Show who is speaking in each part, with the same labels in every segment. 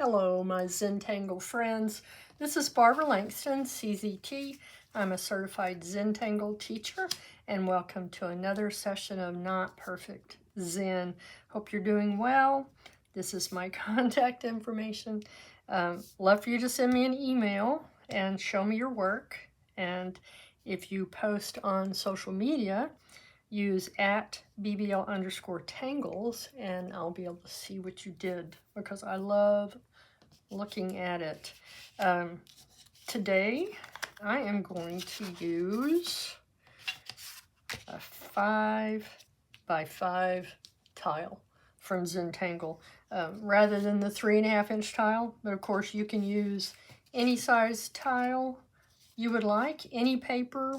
Speaker 1: Hello, my Zentangle friends. This is Barbara Langston, CZT. I'm a Certified Zentangle Teacher, and welcome to another session of Not Perfect Zen. Hope you're doing well. This is my contact information. Love for you to send me an email and show me your work. And if you post on social media, use @BBL_tangles, and I'll be able to see what you did because I love looking at it. Today, I am going to use a 5x5 tile from Zentangle rather than the 3.5-inch tile. But of course, you can use any size tile you would like, any paper,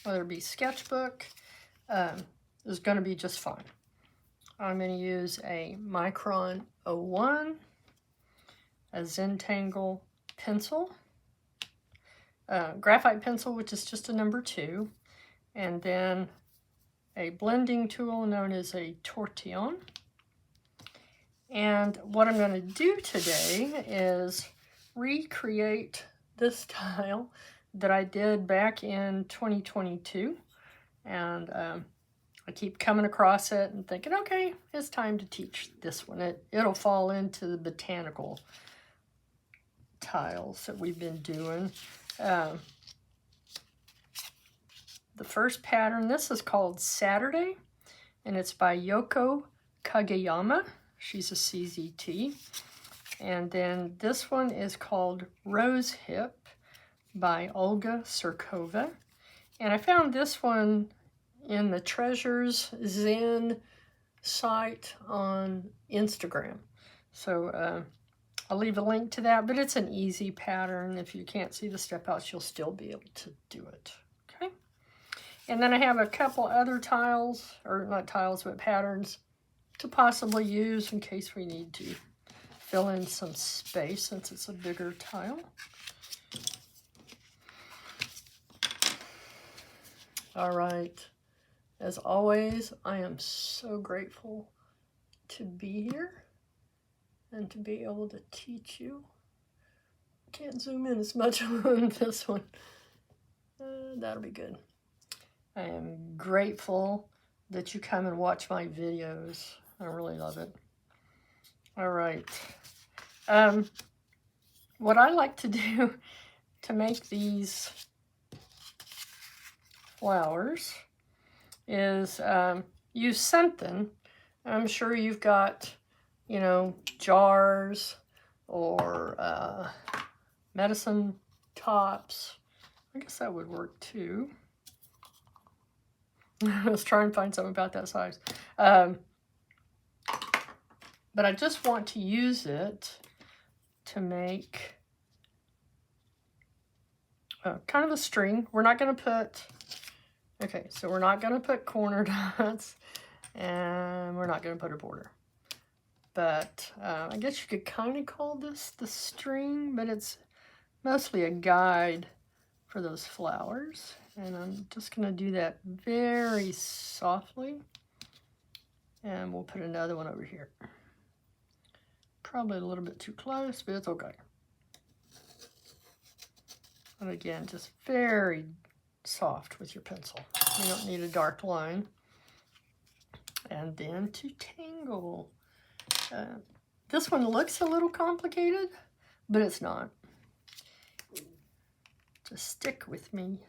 Speaker 1: whether it be sketchbook, is going to be just fine. I'm going to use a Micron 01, a Zentangle pencil, graphite pencil, which is just a number 2, and then a blending tool known as a tortillion. And what I'm going to do today is recreate this tile that I did back in 2022. And I keep coming across it and thinking, okay, it's time to teach this one. It'll fall into the botanical tiles that we've been doing. The first pattern, this is called Saturday, and it's by Yoko Kageyama. She's a CZT. And then this one is called Rosehip by Olga Surcova. And I found this one in the Treasures Zen site on Instagram. So I'll leave a link to that, but it's an easy pattern. If you can't see the step outs, you'll still be able to do it. Okay. And then I have a couple other tiles, or not tiles, but patterns to possibly use in case we need to fill in some space since it's a bigger tile. All right. As always, I am so grateful to be here and to be able to teach you. Can't zoom in as much on this one. That'll be good. I am grateful that you come and watch my videos. I really love it. All right. What I like to do to make these flowers is use something. I'm sure you've got, you know, jars or medicine tops. I guess that would work too. I was trying to find something about that size. But I just want to use it to make kind of a string. We're not going to put... Okay, so we're not going to put corner dots, and we're not going to put a border. But I guess you could kind of call this the string, but it's mostly a guide for those flowers. And I'm just going to do that very softly. And we'll put another one over here. Probably a little bit too close, but it's okay. And again, just very soft with your pencil. You don't need a dark line. And then to tangle. This one looks a little complicated, but it's not. Just stick with me.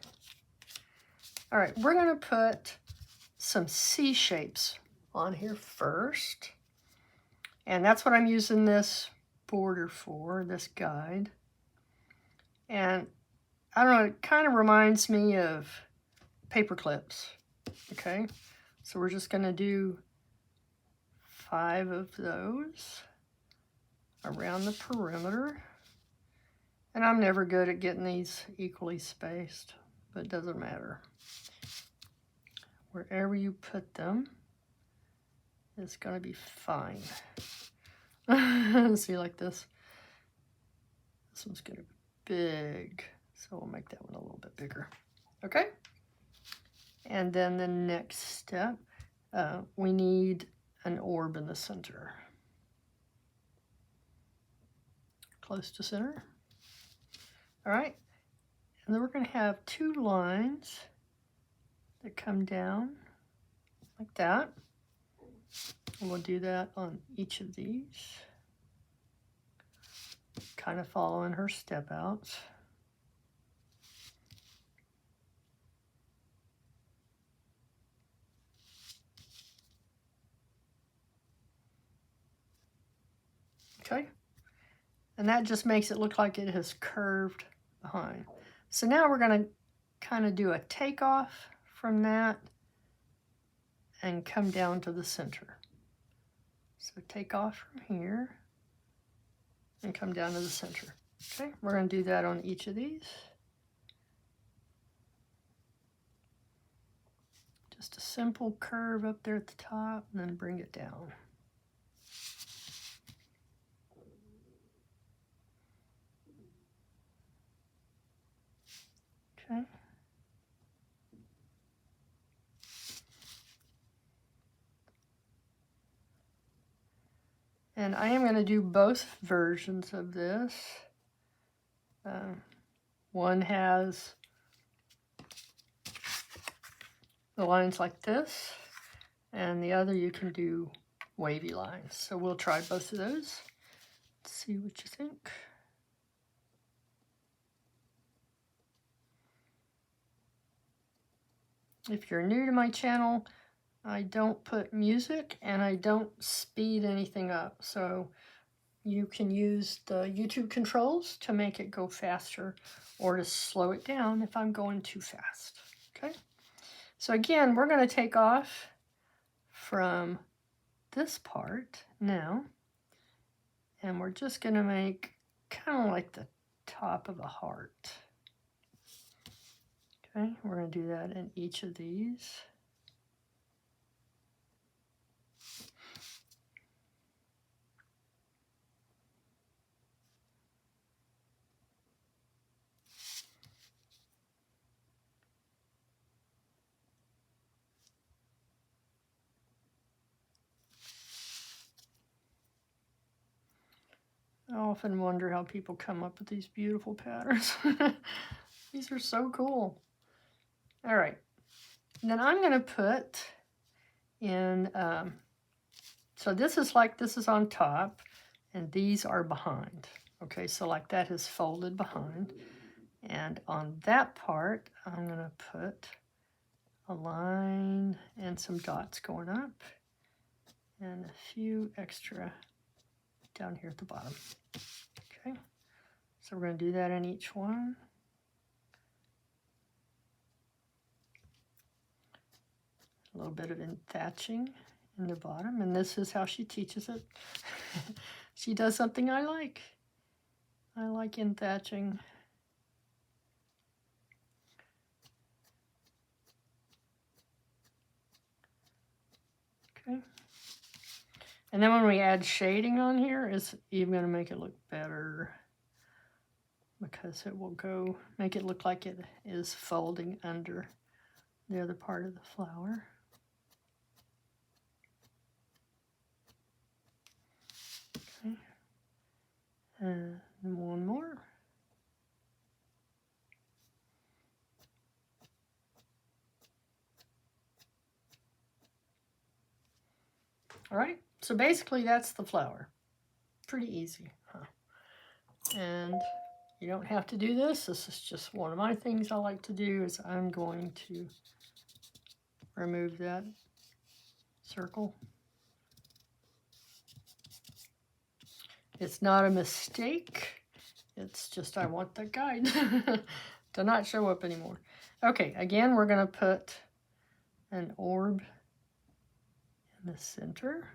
Speaker 1: All right, we're going to put some C shapes on here first. And that's what I'm using this border for, this guide. And I don't know, it kind of reminds me of paper clips, okay? So we're just gonna do 5 of those around the perimeter. And I'm never good at getting these equally spaced, but it doesn't matter. Wherever you put them, it's gonna be fine. See, like this. This one's gonna be big. So we'll make that one a little bit bigger. Okay? And then the next step, we need an orb in the center. close to center. All right, and then we're going to have 2 lines that come down like that. And we'll do that on each of these, kind of following her step outs. Okay, and that just makes it look like it has curved behind. So now we're going to kind of do a takeoff from that and come down to the center. So take off from here and come down to the center. Okay, we're going to do that on each of these. Just a simple curve up there at the top and then bring it down. Okay. And I am going to do both versions of this. One has the lines like this, and the other you can do wavy lines. So we'll try both of those. Let's see what you think. If you're new to my channel, I don't put music and I don't speed anything up. So you can use the YouTube controls to make it go faster or to slow it down if I'm going too fast. Okay. So again, we're going to take off from this part now, and we're just going to make kind of like the top of a heart. Okay, we're going to do that in each of these. I often wonder how people come up with these beautiful patterns. These are so cool. All right, and then I'm going to put in, so this is on top, and these are behind. Okay, so like that is folded behind. And on that part, I'm going to put a line and some dots going up, and a few extra down here at the bottom. Okay, so we're going to do that in each one. A little bit of thatching in the bottom, and this is how she teaches it. She does something I like. I like in thatching. Okay. And then when we add shading on here, it's even going to make it look better, because it will make it look like it is folding under the other part of the flower. Okay. And one more. All right, so basically that's the flower. Pretty easy, huh? And you don't have to do this. This is just one of my things I like to do, is I'm going to remove that circle. It's not a mistake. It's just I want that guide to not show up anymore. Okay, again, we're going to put an orb in the center.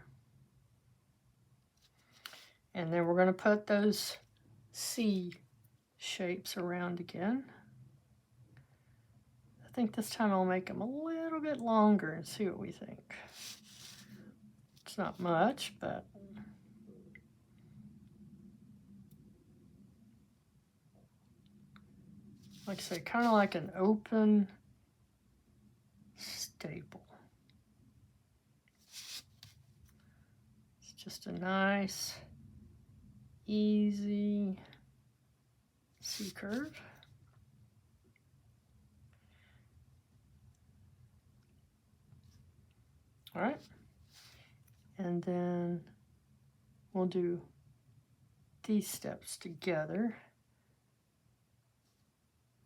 Speaker 1: And then we're going to put those C shapes around again. I think this time I'll make them a little bit longer and see what we think. It's not much, but like I say, kind of like an open staple. It's just a nice, easy C-curve. All right, and then we'll do these steps together.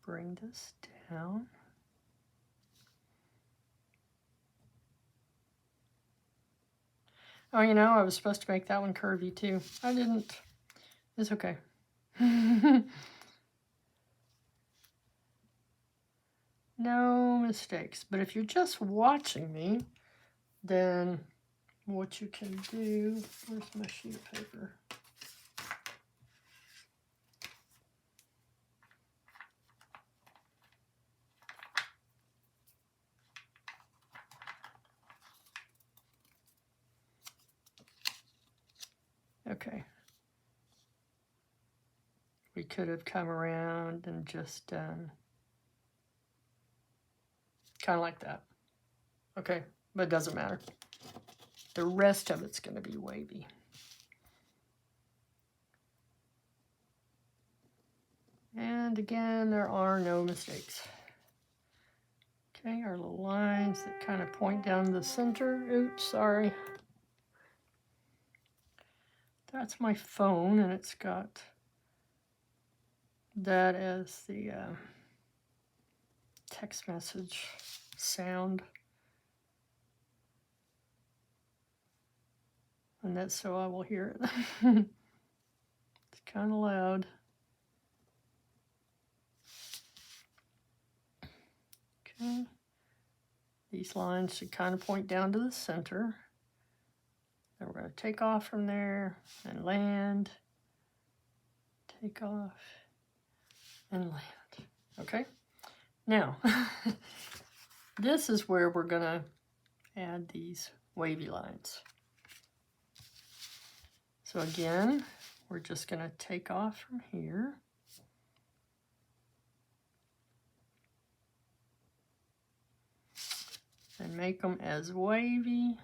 Speaker 1: Bring this down. Oh, you know, I was supposed to make that one curvy too. I didn't. It's okay. No mistakes. But if you're just watching me, then what you can do, where's my sheet of paper? Okay. We could have come around and just done kind of like that. Okay, but it doesn't matter. The rest of it's going to be wavy. And again, there are no mistakes. Okay, our little lines that kind of point down the center. Oops, sorry. That's my phone, and it's got that as the text message sound. And that's so I will hear it. It's kind of loud. Okay. These lines should kind of point down to the center. Then we're going to take off from there and land. Take off and land. Okay. Now, this is where we're going to add these wavy lines. So again, we're just going to take off from here. And make them as wavy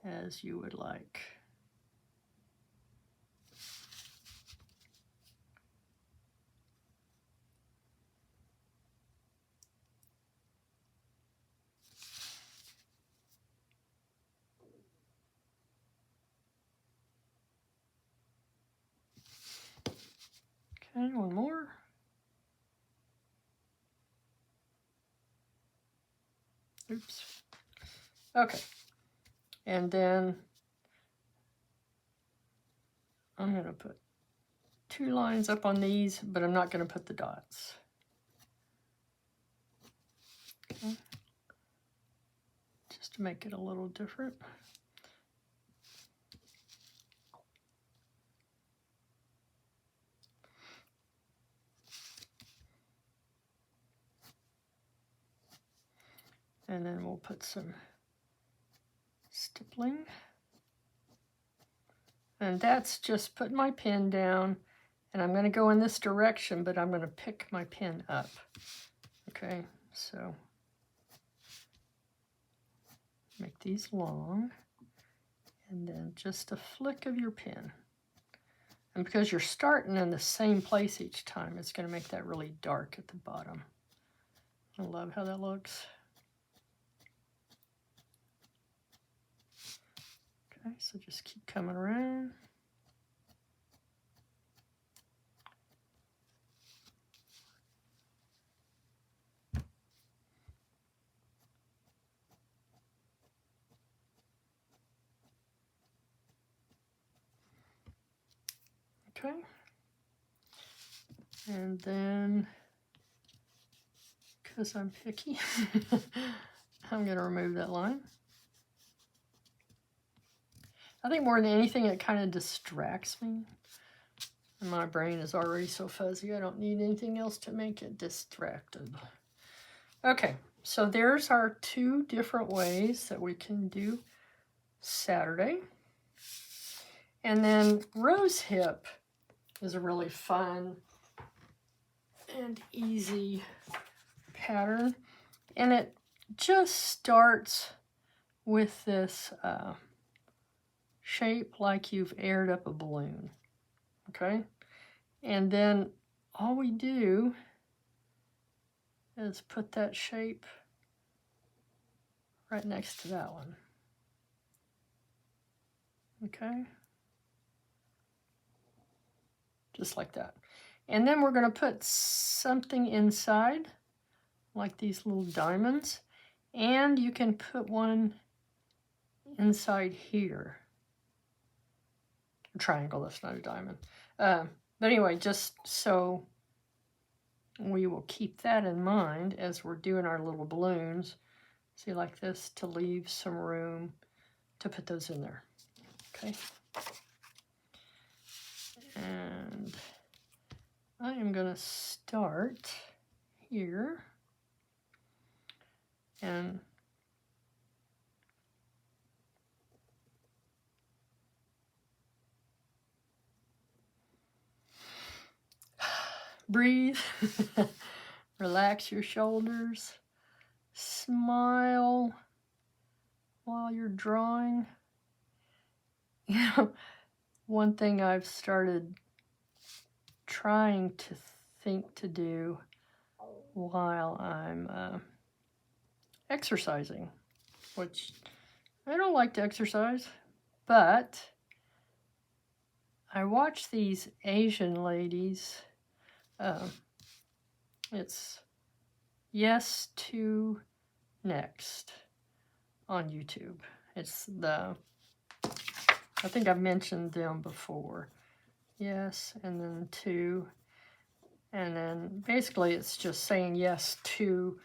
Speaker 1: as you would like. Okay, one more. Oops. Okay. And then I'm going to put 2 lines up on these, but I'm not going to put the dots. Okay. Just to make it a little different. And then we'll put some stippling. And that's just putting my pen down, and I'm going to go in this direction, but I'm going to pick my pen up. Okay, so make these long, and then just a flick of your pen. And because you're starting in the same place each time, it's going to make that really dark at the bottom. I love how that looks. Okay, so just keep coming around. Okay. And then, because I'm picky, I'm going to remove that line. I think more than anything, it kind of distracts me. And my brain is already so fuzzy, I don't need anything else to make it distracted. Okay, so there's our 2 different ways that we can do Saturday. And then Rosehip is a really fun and easy pattern. And it just starts with this shape like you've aired up a balloon. okay? And then all we do is put that shape right next to that one, okay? Just like that. And then we're going to put something inside, like these little diamonds, and you can put one inside here. A triangle, that's not a diamond. But anyway, just so we will keep that in mind as we're doing our little balloons. See, like this, to leave some room to put those in there. Okay. And I am going to start here. And breathe. Relax your shoulders. Smile while you're drawing. You know, one thing I've started trying to think to do while I'm exercising, which I don't like to exercise, but I watch these Asian ladies. It's Yes to Next on YouTube. It's the, I think I've mentioned them before. Yes, and then to, and then basically it's just saying yes to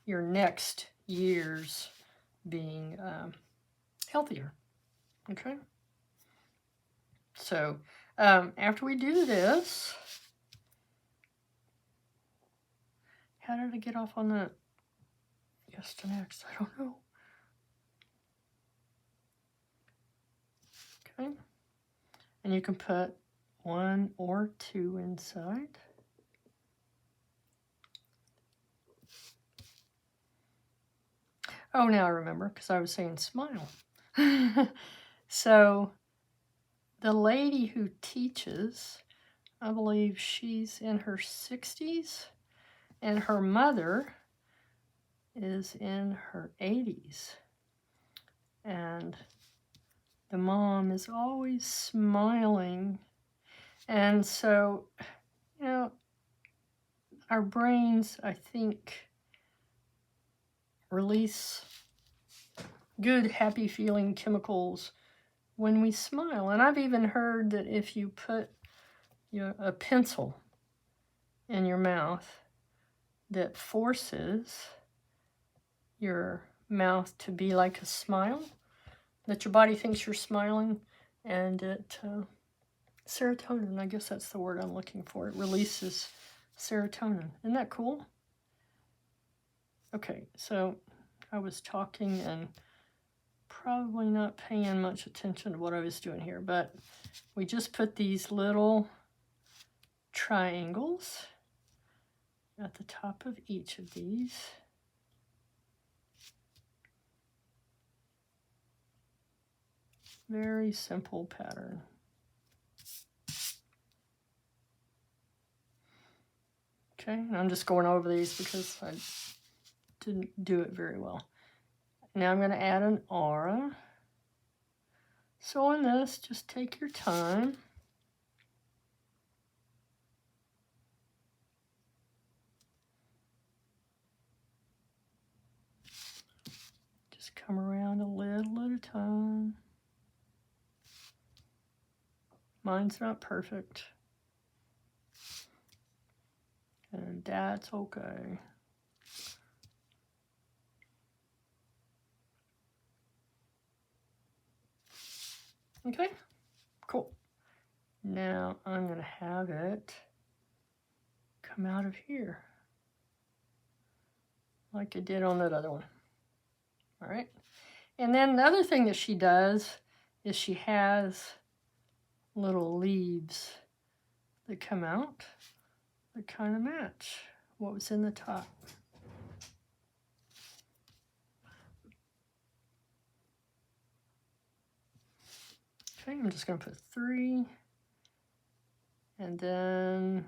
Speaker 1: your next year's being healthier. Okay? So after we do this, how did I get off on that? Yes to next, I don't know. Okay. And you can put 1 or 2 inside. Oh, now I remember, because I was saying smile. So the lady who teaches, I believe she's in her 60s, and her mother is in her 80s. And the mom is always smiling. And so, you know, our brains, I think, release good, happy feeling chemicals when we smile. And I've even heard that if you put a pencil in your mouth, that forces your mouth to be like a smile, that your body thinks you're smiling, and it serotonin, I guess that's the word I'm looking for. It releases serotonin. Isn't that cool? Okay, so I was talking and probably not paying much attention to what I was doing here, but we just put these little triangles at the top of each of these. Very simple pattern. Okay, and I'm just going over these because I didn't do it very well. Now I'm going to add an aura. So on this, just take your time. Just come around a little at a time. Mine's not perfect. And that's okay. Okay, cool. Now I'm going to have it come out of here, like I did on that other one. All right. And then the other thing that she does is she has little leaves that come out that kind of match what was in the top. Okay, I'm just going to put 3 And then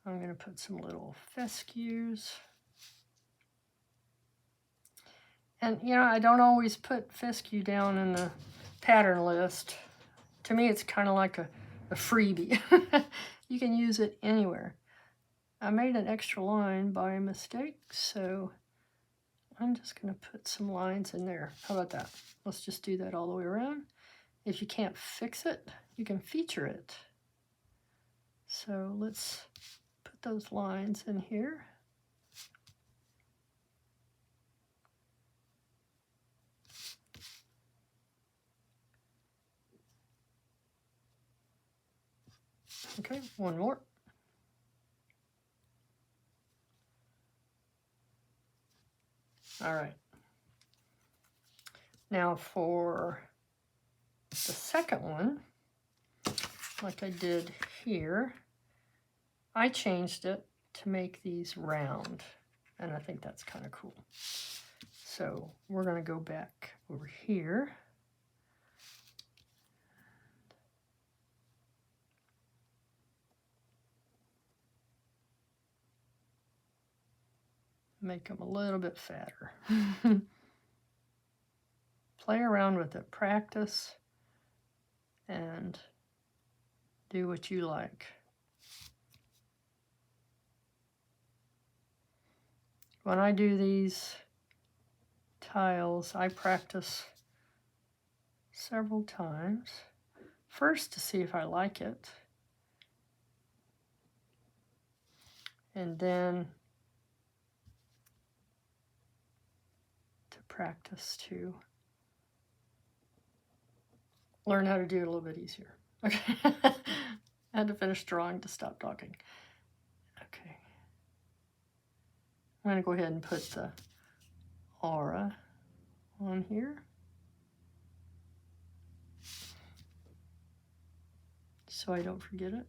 Speaker 1: I'm going to put some little fescues. And, you know, I don't always put fescue down in the pattern list. To me, it's kind of like a freebie. You can use it anywhere. I made an extra line by mistake, so I'm just going to put some lines in there. How about that? Let's just do that all the way around. If you can't fix it, you can feature it. So let's put those lines in here. Okay, one more. All right. Now for the second one, like I did here, I changed it to make these round, and I think that's kind of cool. So we're going to go back over here. Make them a little bit fatter. Play around with it, practice, and do what you like. When I do these tiles, I practice several times. First to see if I like it, and then to practice to learn how to do it a little bit easier. Okay. I had to finish drawing to stop talking. Okay. I'm going to go ahead and put the aura on here. So I don't forget it.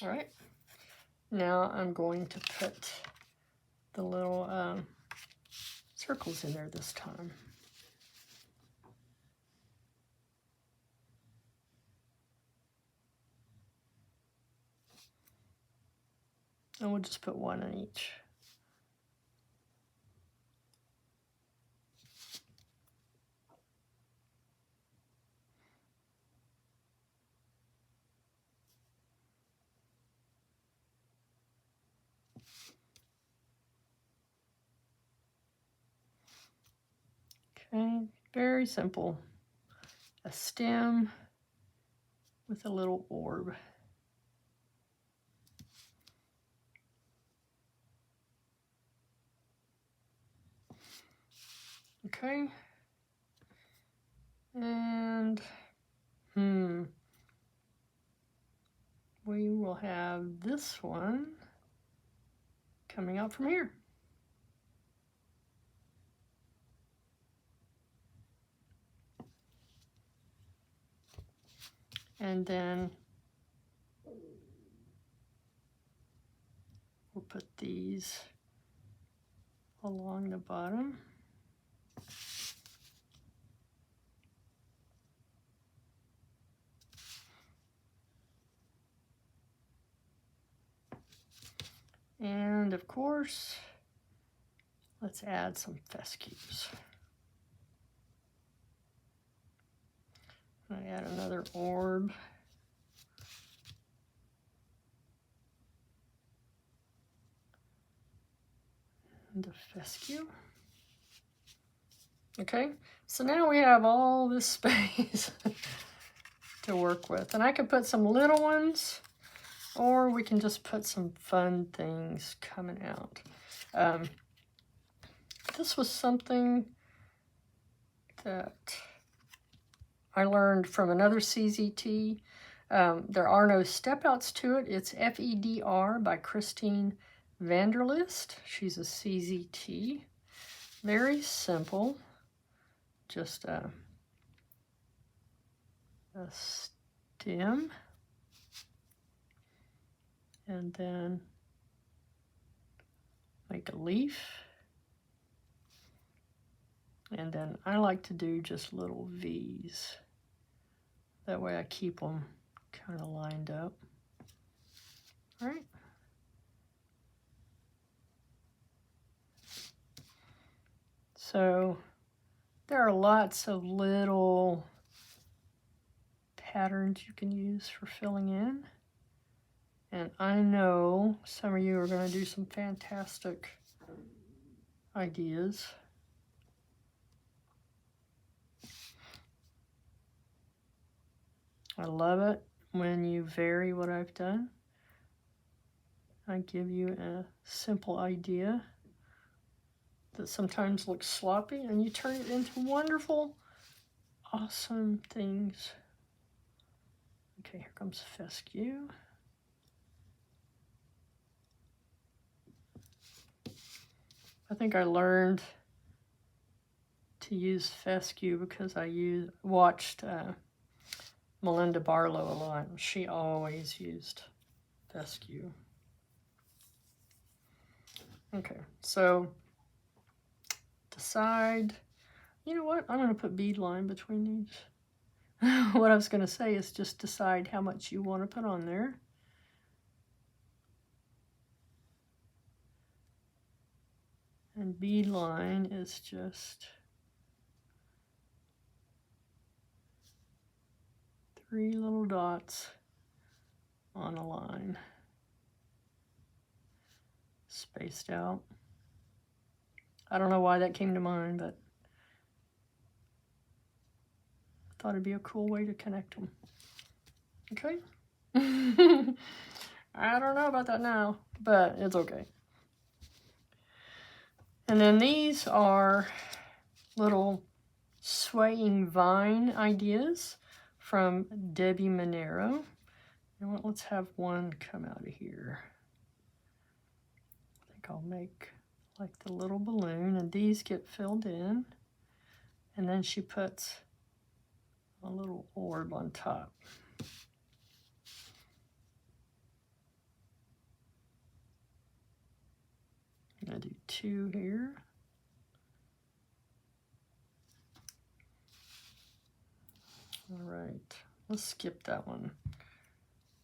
Speaker 1: All right, now I'm going to put the little circles in there this time. And we'll just put one in each. Okay, very simple. A stem with a little orb. Okay, and we will have this one coming out from here. And then we'll put these along the bottom. And of course, let's add some fescues. I add another orb. And a fescue. Okay, so now we have all this space to work with. And I could put some little ones, or we can just put some fun things coming out. This was something that I learned from another CZT. There are no step outs to it. It's FEDR by Vanerlist. She's a CZT. very simple. Just a stem, and then make a leaf. And then I like to do just little V's. That way I keep them kind of lined up. All right. So there are lots of little patterns you can use for filling in. And I know some of you are going to do some fantastic ideas. I love it when you vary what I've done. I give you a simple idea that sometimes looks sloppy, and you turn it into wonderful, awesome things. Okay, here comes Fescu. I think I learned to use Fescu because I watched Melinda Barlow a lot. She always used Fescu. Okay, so decide, you know what, I'm going to put bead line between these. What I was going to say is just decide how much you want to put on there. And bead line is just 3 little dots on a line, spaced out. I don't know why that came to mind, but I thought it'd be a cool way to connect them. Okay? I don't know about that now, but it's okay. And then these are little swaying vine ideas from Debbi Minero. You know what, let's have one come out of here. I think I'll make like the little balloon, and these get filled in, and then she puts a little orb on top. I'm going to do 2 here. All right, let's skip that one.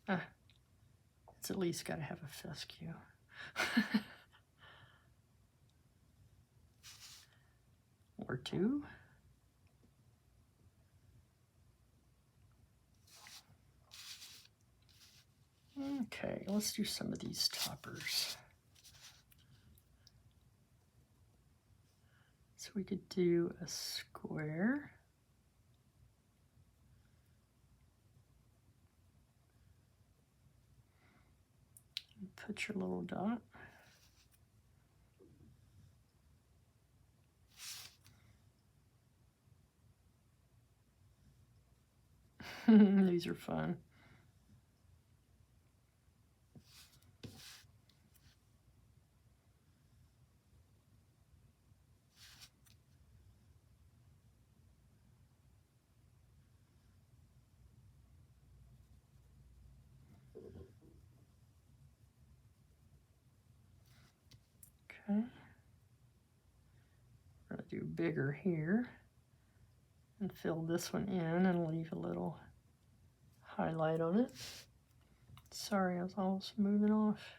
Speaker 1: It's at least got to have a fescue. Or 2. Okay, let's do some of these toppers. So we could do a square. Put your little dot. These are fun. Okay. We're going to do bigger here and fill this one in and leave a little highlight on it. Sorry, I was almost moving off.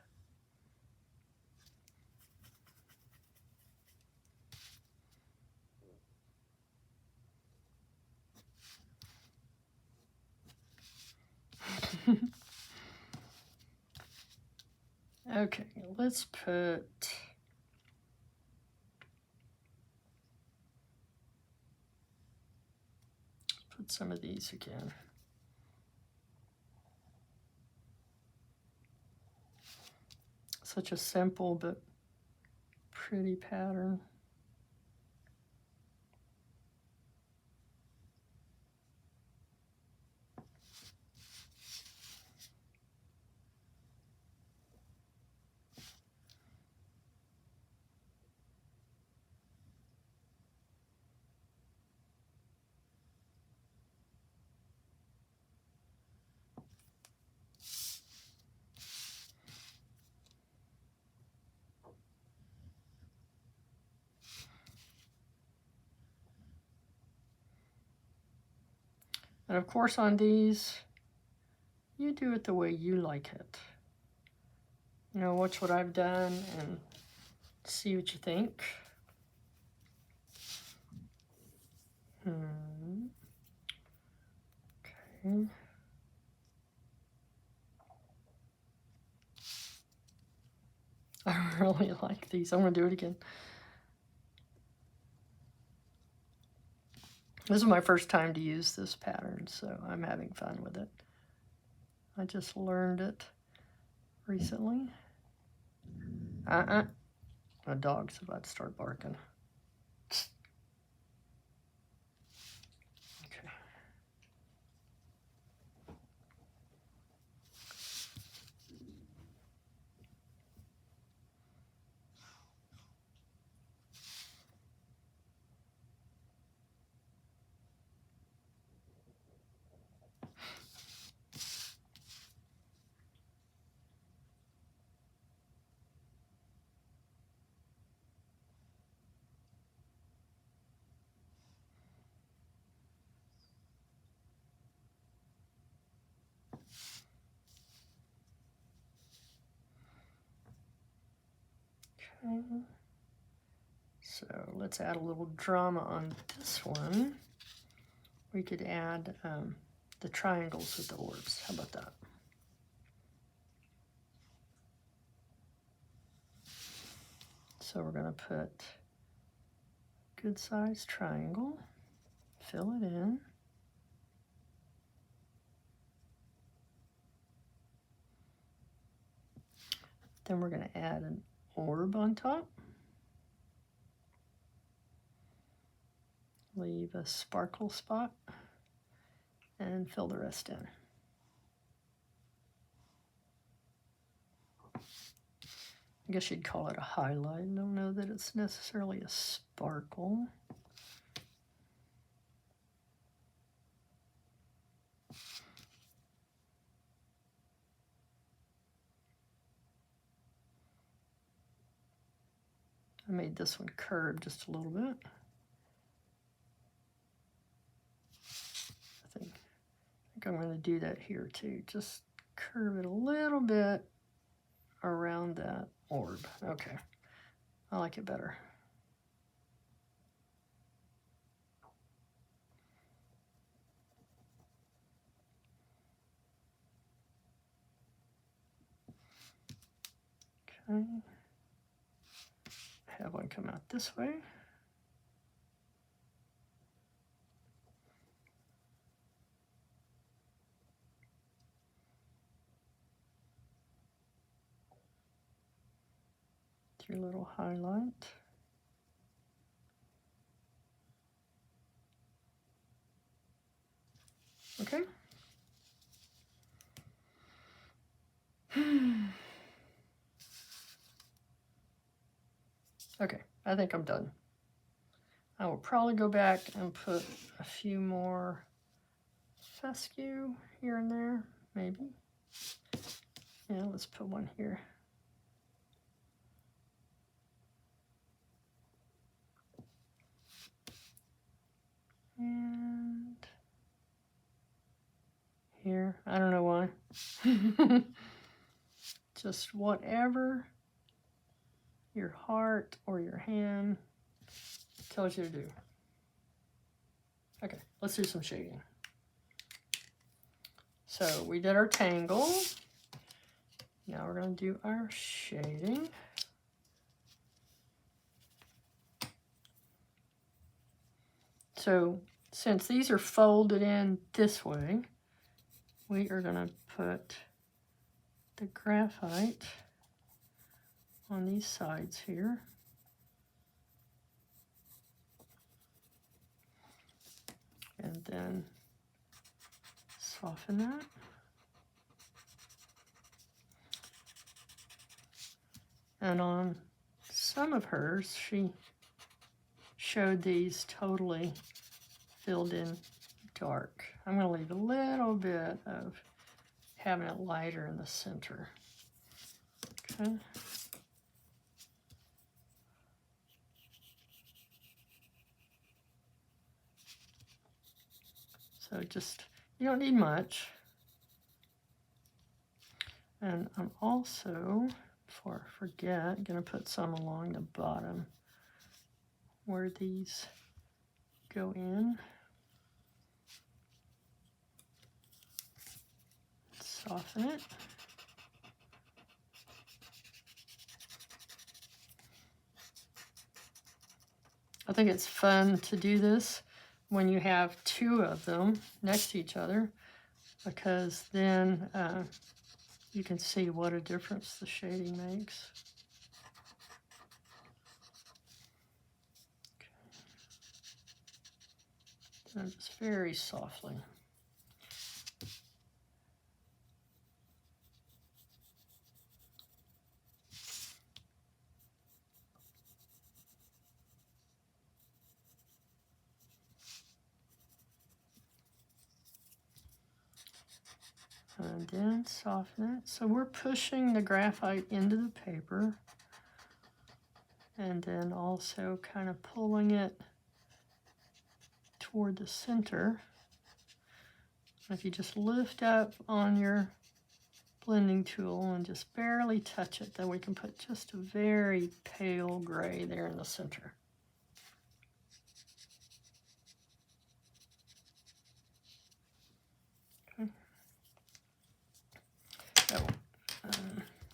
Speaker 1: Okay, let's put some of these again. Such a simple but pretty pattern. And of course on these, you do it the way you like it. You know, watch what I've done and see what you think. Okay. I really like these. I'm going to do it again. This is my first time to use this pattern, so I'm having fun with it. I just learned it recently. My dog's about to start barking. Okay. Okay. So let's add a little drama on this one. We could add the triangles with the orbs. How about that? So we're going to put a good sized triangle, fill it in. Then we're going to add an orb on top. Leave a sparkle spot and fill the rest in. I guess you'd call it a highlight. I don't know that it's necessarily a sparkle. I made this one curved just a little bit. I think I'm going to do that here too. Just curve it a little bit around that orb. Okay, I like it better. Okay, have one come out this way. Your little highlight. Okay. Okay, I think I'm done. I will probably go back and put a few more fescue here and there, maybe. Yeah, let's put one here. And here, I don't know why. Just whatever your heart or your hand tells you to do. Okay, let's do some shading. So we did our tangle. Now we're going to do our shading. So since these are folded in this way, we are going to put the graphite on these sides here. And then soften that. And on some of hers, she showed these totally filled in dark. I'm going to leave a little bit of having it lighter in the center. Okay. So just You don't need much. And I'm also, before I forget, going to put some along the bottom where these go in. Soften it. I think it's fun to do this when you have two of them next to each other, because then you can see what a difference the shading makes. Okay. And just very softly. And then soften it. So we're pushing the graphite into the paper and then also kind of pulling it toward the center. If you just lift up on your blending tool and just barely touch it, then we can put just a very pale gray there in the center. Okay. So,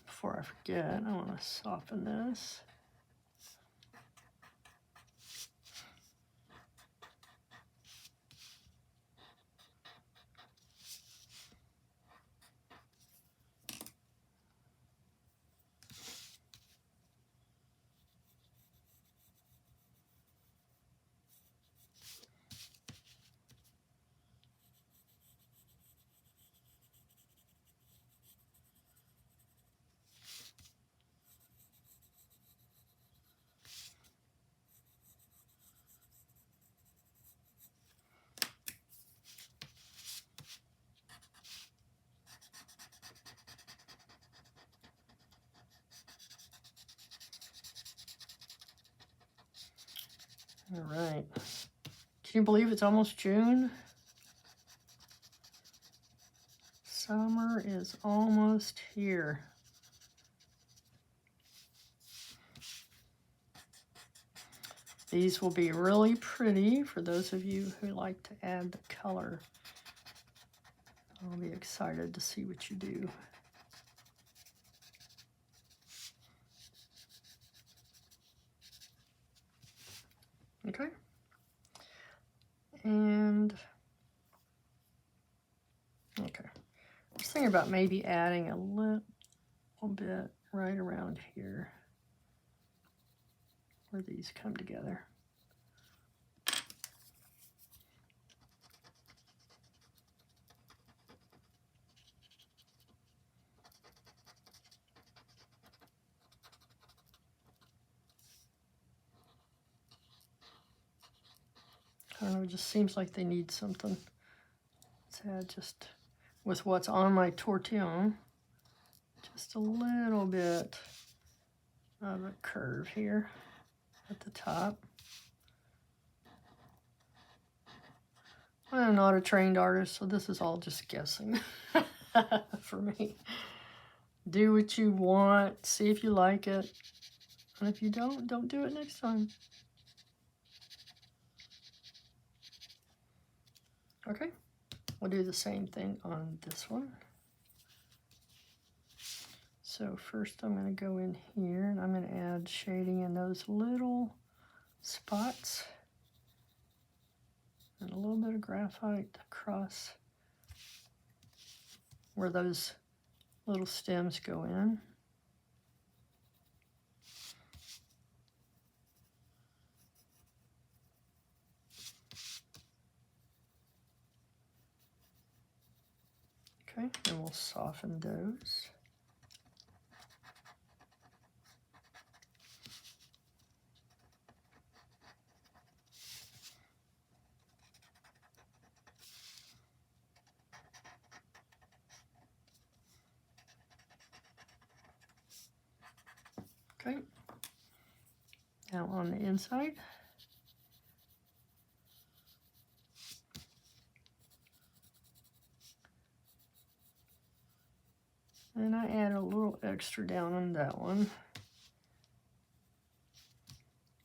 Speaker 1: before I forget, I want to soften this. All right. Can you believe it's almost June? Summer is almost here. These will be really pretty for those of you who like to add the color. I'll be excited to see what you do. Okay. And, okay. I was thinking about maybe adding a little bit right around here where these come together. I don't know, it just seems like they need something. Let's add just with what's on my tortillion, just a little bit of a curve here at the top. I'm not a trained artist, so this is all just guessing for me. Do what you want, see if you like it, and if you don't do it next time. Okay, we'll do the same thing on this one. So first I'm going to go in here and I'm going to add shading in those little spots and a little bit of graphite across where those little stems go in. Okay, and we'll soften those. Okay, now on the inside, And I add a little extra down on that one.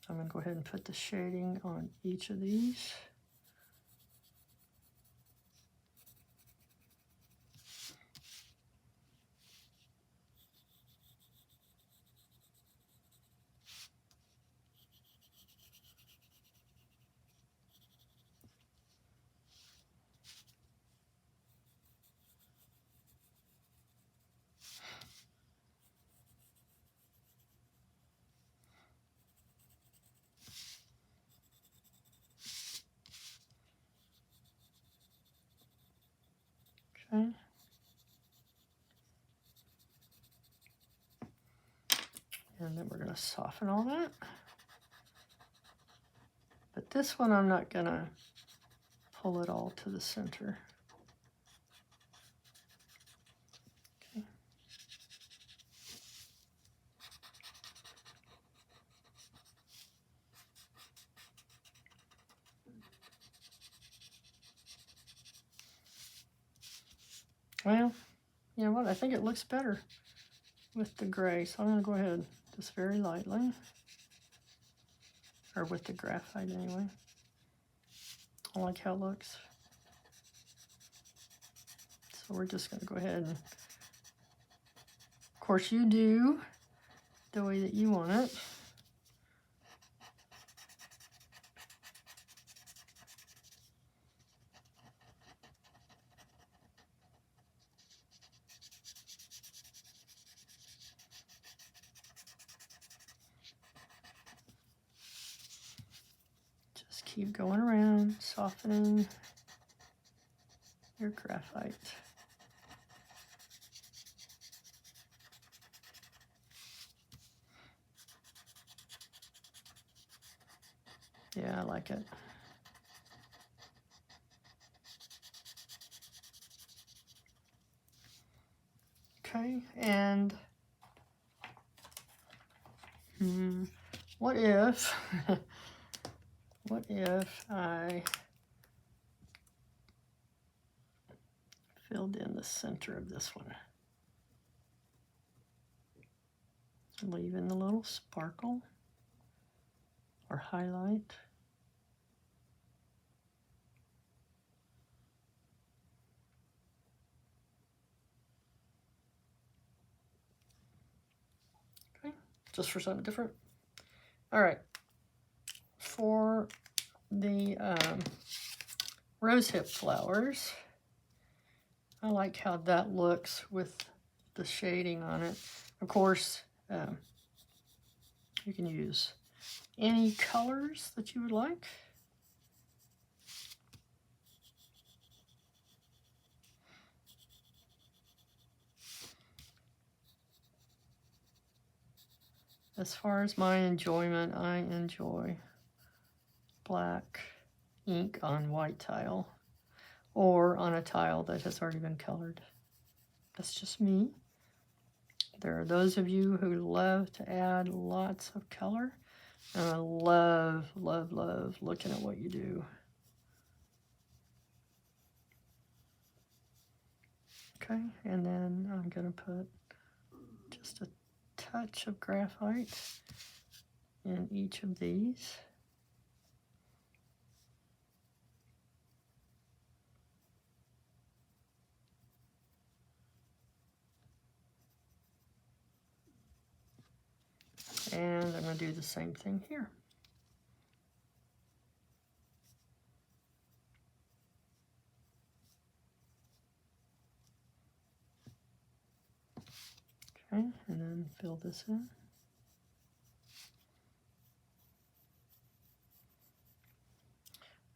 Speaker 1: I'm going to go ahead and put the shading on each of these. Okay. And then we're going to soften all that. But this one I'm not going to pull it all to the center. Okay. Well, you know what? I think it looks better with the gray, so I'm going to go ahead just very lightly. Or with the graphite anyway. I like how it looks. So we're just going to go ahead and, of course, you do the way that you want it. Just keep going around, softening your graphite. Yeah, I like it. Okay, and what if what if I filled in the center of this one? Leaving the little sparkle or highlight. Okay, just for something different. All right, for the rosehip flowers, I like how that looks with the shading on it. Of course, you can use any colors that you would like. As far as my enjoyment, I enjoy black ink on white tile or on a tile that has already been colored. That's just me. There are those of you who love to add lots of color, and I love, love, love looking at what you do. Okay, and then I'm going to put just a touch of graphite in each of these. And I'm going to do the same thing here. Okay, and then fill this in.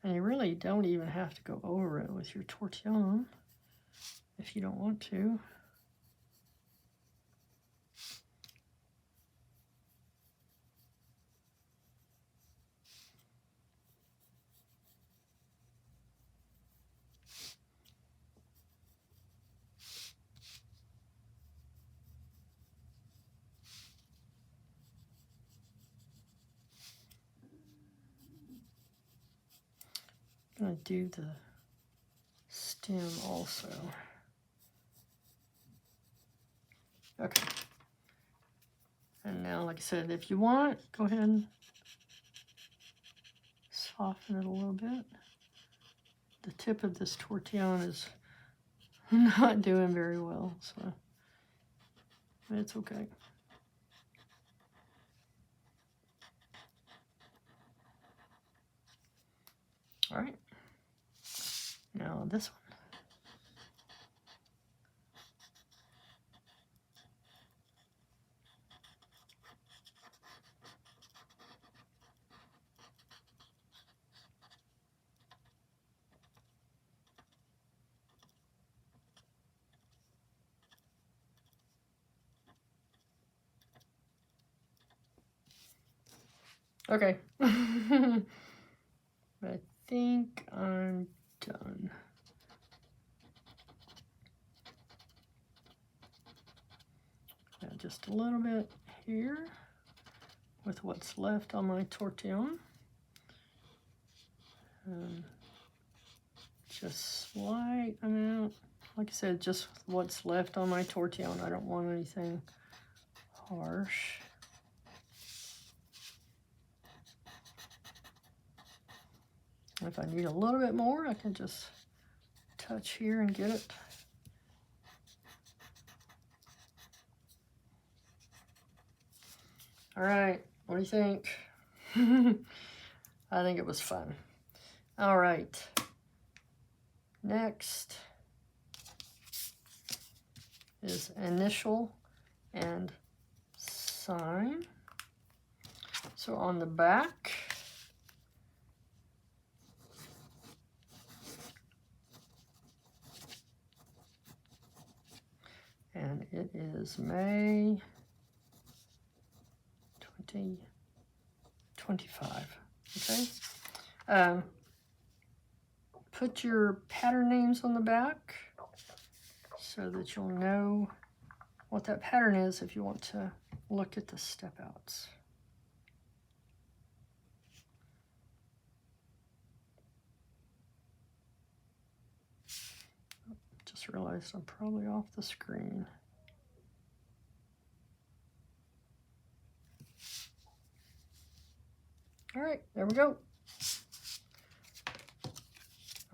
Speaker 1: And you really don't even have to go over it with your tortillion if you don't want to. I'm going to do the stem also. Okay. And now, like I said, if you want, go ahead and soften it a little bit. The tip of this tortillion is not doing very well, so it's okay. All right. Now this one. Okay. I think I'm done. Just a little bit here with what's left on my tortillion. Just slight amount. Like I said, just what's left on my tortillion. I don't want anything harsh. If I need a little bit more, I can just touch here and get it. All right, what do you think? I think it was fun. All right, next is initial and sign. So on the back, and it is May 2025, okay? Put your pattern names on the back so that you'll know what that pattern is if you want to look at the step outs. Just realized I'm probably off the screen. All right, there we go.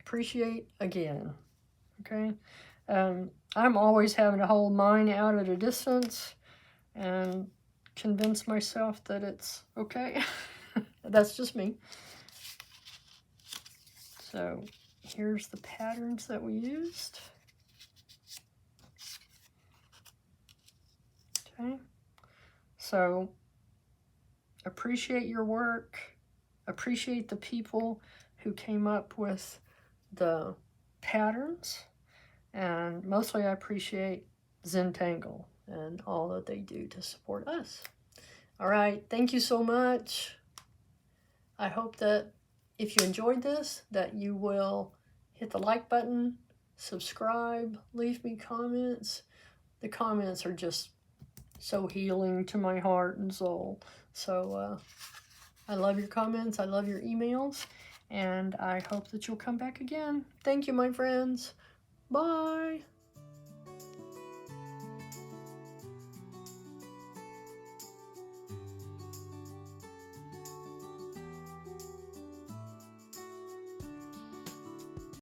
Speaker 1: Appreciate again, okay? I'm always having to hold mine out at a distance and convince myself that it's okay. That's just me. So here's the patterns that we used. Okay, so appreciate your work, appreciate the people who came up with the patterns, and mostly I appreciate Zentangle and all that they do to support us. All right, thank you so much. I hope that if you enjoyed this, that you will hit the like button, subscribe, leave me comments. The comments are just so healing to my heart and soul. So I love your comments, I love your emails, and I hope that you'll come back again. Thank you, my friends. Bye.